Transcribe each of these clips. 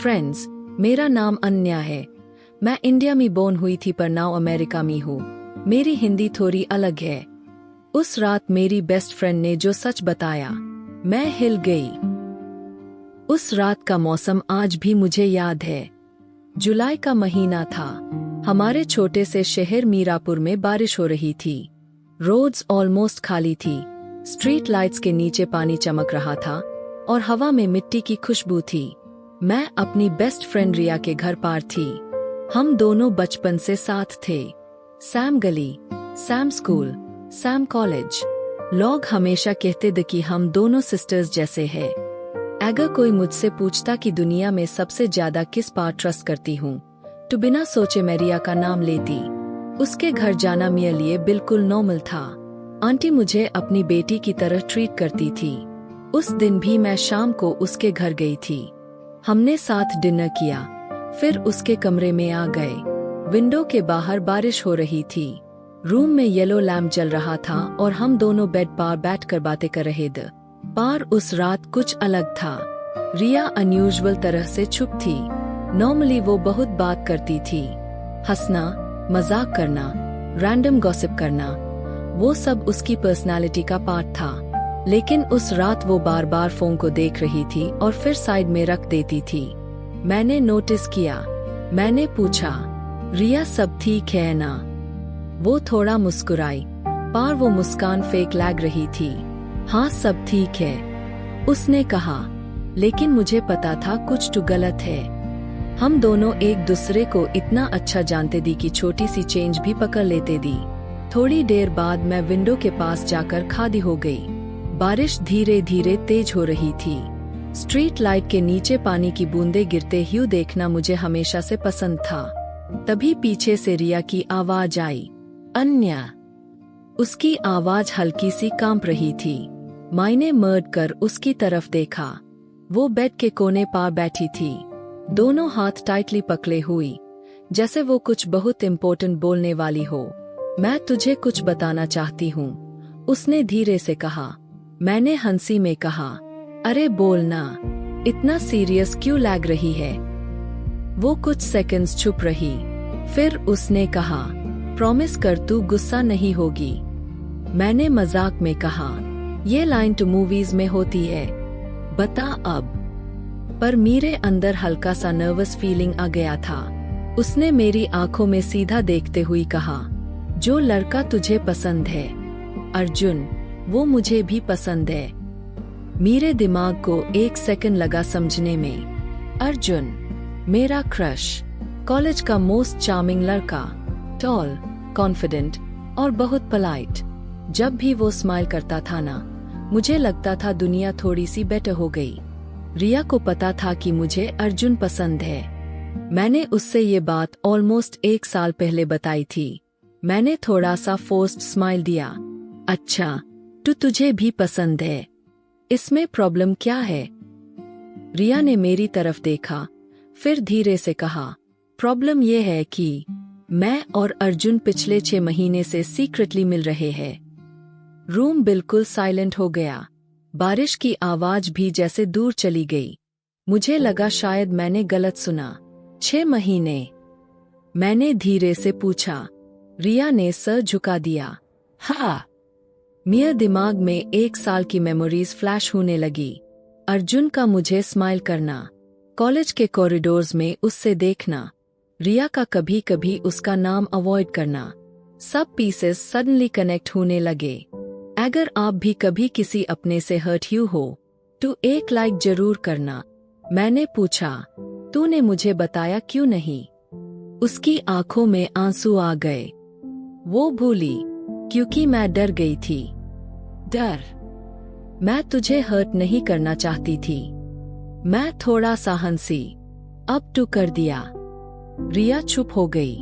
Friends, मेरा नाम अन्या है। मैं इंडिया में बोर्न हुई थी पर नाउ अमेरिका में हूँ। मेरी हिंदी थोड़ी अलग है। उस रात मेरी बेस्ट फ्रेंड ने जो सच बताया, मैं हिल गई। उस रात का मौसम आज भी मुझे याद है। जुलाई का महीना था। हमारे छोटे से शहर मीरापुर में बारिश हो रही थी। रोड्स ऑलमोस्ट खाली थी। स्ट्रीट लाइट्स के नीचे पानी चमक रहा था और हवा में मिट्टी की खुशबू थी। मैं अपनी बेस्ट फ्रेंड रिया के घर पार थी। हम दोनों बचपन से साथ थे। सैम गली, सैम स्कूल, सैम कॉलेज। लोग हमेशा कहते थे कि हम दोनों सिस्टर्स जैसे हैं। अगर कोई मुझसे पूछता कि दुनिया में सबसे ज्यादा किस पर ट्रस्ट करती हूँ, तो बिना सोचे मैं रिया का नाम लेती। उसके घर जाना मेरे लिए बिल्कुल नॉर्मल था। आंटी मुझे अपनी बेटी की तरह ट्रीट करती थी। उस दिन भी मैं शाम को उसके घर गई थी। हमने साथ डिनर किया, फिर उसके कमरे में आ गए। विंडो के बाहर बारिश हो रही थी। रूम में येलो लैम्प जल रहा था और हम दोनों बेड पर बैठकर बातें कर रहे थे। पर उस रात कुछ अलग था। रिया अनयूजुअल तरह से चुप थी। नॉर्मली वो बहुत बात करती थी, हंसना, मजाक करना, रैंडम गॉसिप करना, वो सब उसकी पर्सनालिटी का पार्ट था। लेकिन उस रात वो बार बार फोन को देख रही थी और फिर साइड में रख देती थी। मैंने नोटिस किया। मैंने पूछा, रिया सब ठीक है ना? वो थोड़ा मुस्कुराई, पर वो मुस्कान फेक लग रही थी। हाँ सब ठीक है, उसने कहा। लेकिन मुझे पता था कुछ तो गलत है। हम दोनों एक दूसरे को इतना अच्छा जानते दी कि छोटी सी चेंज भी पकड़ लेते दी। थोड़ी देर बाद मैं विंडो के पास जाकर खड़ी हो गई। बारिश धीरे धीरे तेज हो रही थी। स्ट्रीट लाइट के नीचे पानी की बूंदें गिरते हुए देखना मुझे हमेशा से पसंद था। तभी पीछे से रिया की आवाज आई, अन्या। उसकी आवाज हल्की सी कांप रही थी। मैंने मुड़ कर उसकी तरफ देखा। वो बेड के कोने पर बैठी थी, दोनों हाथ टाइटली पकड़े हुई, जैसे वो कुछ बहुत इम्पोर्टेंट बोलने वाली हो। मैं तुझे कुछ बताना चाहती हूँ, उसने धीरे से कहा। मैंने हंसी में कहा, अरे बोलना, इतना सीरियस क्यों लग रही है? वो कुछ सेकंड्स चुप रही, फिर उसने कहा, प्रॉमिस कर तू गुस्सा नहीं होगी। मैंने मजाक में कहा, ये लाइन तो मूवीज में होती है, बता अब। पर मेरे अंदर हल्का सा नर्वस फीलिंग आ गया था। उसने मेरी आंखों में सीधा देखते हुए कहा, जो लड़का तुझे पसंद है, अर्जुन, वो मुझे भी पसंद है। मेरे दिमाग को एक सेकंड लगा समझने में। अर्जुन, मेरा क्रश, कॉलेज का मोस्ट चार्मिंग लड़का, टॉल, कॉन्फिडेंट और बहुत पोलाइट। जब भी वो स्माइल करता था ना, मुझे लगता था दुनिया थोड़ी सी बेटर हो गई। रिया को पता था कि मुझे अर्जुन पसंद है। मैंने उससे ये बात ऑलमोस्ट 1 साल पहले बताई थी। मैंने थोड़ा सा फोर्स्ड स्माइल दिया। अच्छा, तो तुझे भी पसंद है, इसमें प्रॉब्लम क्या है? रिया ने मेरी तरफ देखा, फिर धीरे से कहा, प्रॉब्लम ये है कि मैं और अर्जुन पिछले 6 महीने से सीक्रेटली मिल रहे हैं। रूम बिल्कुल साइलेंट हो गया। बारिश की आवाज भी जैसे दूर चली गई। मुझे लगा शायद मैंने गलत सुना। 6 महीने? मैंने धीरे से पूछा। रिया ने सर झुका दिया। हाँ। मेरे दिमाग में 1 साल की मेमोरीज फ्लैश होने लगी। अर्जुन का मुझे स्माइल करना, कॉलेज के कॉरिडोर्स में उससे देखना, रिया का कभी कभी उसका नाम अवॉइड करना, सब पीसेस सडनली कनेक्ट होने लगे। अगर आप भी कभी किसी अपने से हर्ट यू हो, तो एक लाइक जरूर करना। मैंने पूछा, तूने मुझे बताया क्यों नहीं? उसकी आंखों में आंसू आ गए। वो भूली, क्योंकि मैं डर गई थी। डर? मैं तुझे हर्ट नहीं करना चाहती थी। मैं थोड़ा सा हंसी। अब तो कर दिया। रिया चुप हो गई।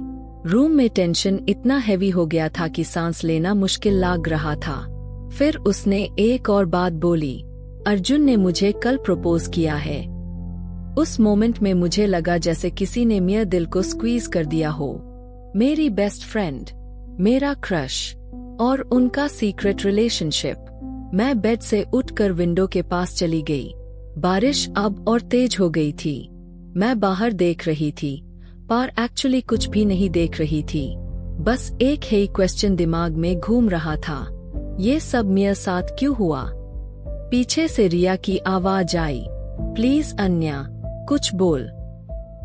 रूम में टेंशन इतना हैवी हो गया था कि सांस लेना मुश्किल लग रहा था। फिर उसने एक और बात बोली, अर्जुन ने मुझे कल प्रपोज किया है। उस मोमेंट में मुझे लगा जैसे किसी ने मेरे दिल को स्क्वीज कर दिया हो। मेरी बेस्ट फ्रेंड, मेरा क्रश और उनका सीक्रेट रिलेशनशिप। मैं बेड से उठकर विंडो के पास चली गई। बारिश अब और तेज हो गई थी। मैं बाहर देख रही थी, पर एक्चुअली कुछ भी नहीं देख रही थी। बस एक ही क्वेश्चन दिमाग में घूम रहा था, ये सब मेरे साथ क्यों हुआ? पीछे से रिया की आवाज आई, प्लीज अन्या, कुछ बोल।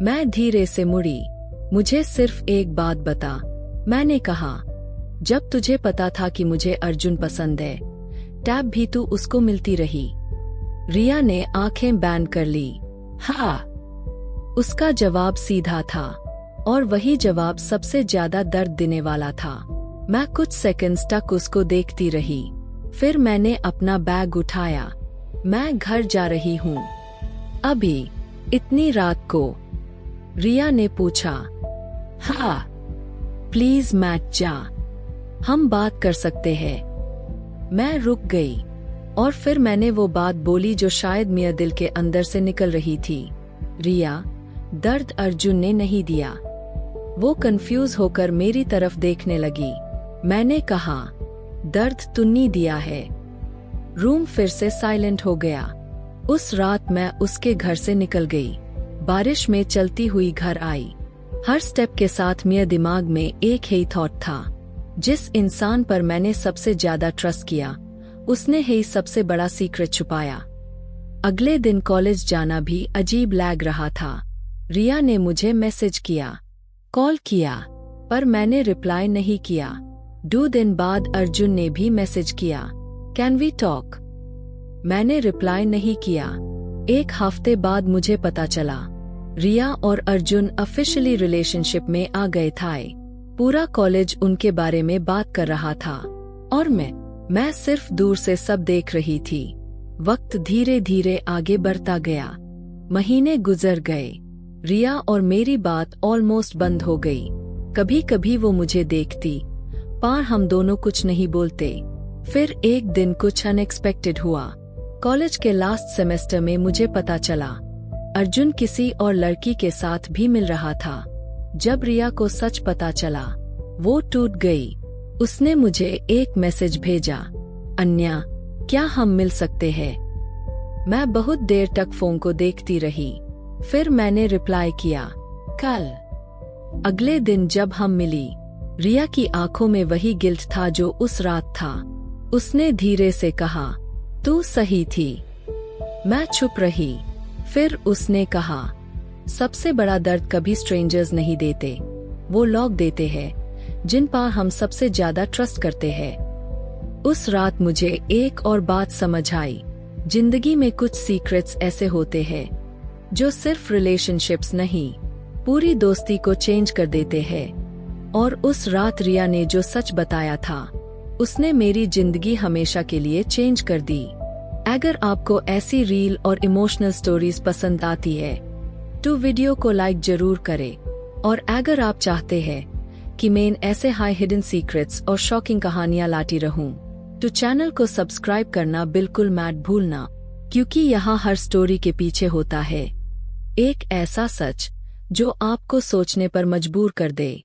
मैं धीरे से मुड़ी। मुझे सिर्फ एक बात बता, मैंने कहा। जब तुझे पता था कि मुझे अर्जुन पसंद है, तब भी तू उसको मिलती रही। रिया ने आंखें बैन कर ली। हाँ। उसका जवाब सीधा था, और वही जवाब सबसे ज्यादा दर्द देने वाला था। मैं कुछ सेकंड्स तक उसको देखती रही, फिर मैंने अपना बैग उठाया। मैं घर जा रही हूँ। अभी? इतनी रात को? रिया ने पूछा। हाँ। प्लीज मत जा, हम बात कर सकते हैं। मैं रुक गई, और फिर मैंने वो बात बोली जो शायद मेरे दिल के अंदर से निकल रही थी। रिया, दर्द अर्जुन ने नहीं दिया। वो कंफ्यूज होकर मेरी तरफ देखने लगी। मैंने कहा, दर्द तूने दिया है। रूम फिर से साइलेंट हो गया। उस रात मैं उसके घर से निकल गई, बारिश में चलती हुई घर आई। हर स्टेप के साथ मेरे दिमाग में एक ही थॉट था, जिस इंसान पर मैंने सबसे ज्यादा ट्रस्ट किया, उसने ही सबसे बड़ा सीक्रेट छुपाया। अगले दिन कॉलेज जाना भी अजीब लग रहा था। रिया ने मुझे मैसेज किया, कॉल किया, पर मैंने रिप्लाई नहीं किया। 2 दिन बाद अर्जुन ने भी मैसेज किया, कैन वी टॉक? मैंने रिप्लाई नहीं किया। 1 हफ्ते बाद मुझे पता चला, रिया और अर्जुन ऑफिशियली रिलेशनशिप में आ गए थे। पूरा कॉलेज उनके बारे में बात कर रहा था, और मैं सिर्फ दूर से सब देख रही थी। वक्त धीरे धीरे आगे बढ़ता गया। महीने गुजर गए। रिया और मेरी बात ऑलमोस्ट बंद हो गई। कभी कभी वो मुझे देखती, पर हम दोनों कुछ नहीं बोलते। फिर एक दिन कुछ अनएक्सपेक्टेड हुआ। कॉलेज के लास्ट सेमेस्टर में मुझे पता चला, अर्जुन किसी और लड़की के साथ भी मिल रहा था। जब रिया को सच पता चला, वो टूट गई। उसने मुझे एक मैसेज भेजा, अन्या, क्या हम मिल सकते हैं? मैं बहुत देर तक फोन को देखती रही। फिर मैंने रिप्लाई किया, कल। अगले दिन जब हम मिली, रिया की आंखों में वही गिल्ट था जो उस रात था। उसने धीरे से कहा, तू सही थी। मैं चुप रही। फिर उसने कहा, सबसे बड़ा दर्द कभी स्ट्रेंजर्स नहीं देते, वो लोग देते हैं जिन पर हम सबसे ज्यादा ट्रस्ट करते हैं। उस रात मुझे एक और बात समझ आई, जिंदगी में कुछ सीक्रेट्स ऐसे होते हैं जो सिर्फ रिलेशनशिप्स नहीं, पूरी दोस्ती को चेंज कर देते हैं। और उस रात रिया ने जो सच बताया था, उसने मेरी जिंदगी हमेशा के लिए चेंज कर दी। अगर आपको ऐसी रील और इमोशनल स्टोरीज पसंद आती है, तो वीडियो को लाइक जरूर करें। और अगर आप चाहते हैं कि मैं ऐसे हाई हिडन सीक्रेट्स और शॉकिंग कहानियां लाती रहूं, तो चैनल को सब्सक्राइब करना बिल्कुल मत भूलना, क्योंकि यहाँ हर स्टोरी के पीछे होता है एक ऐसा सच जो आपको सोचने पर मजबूर कर दे।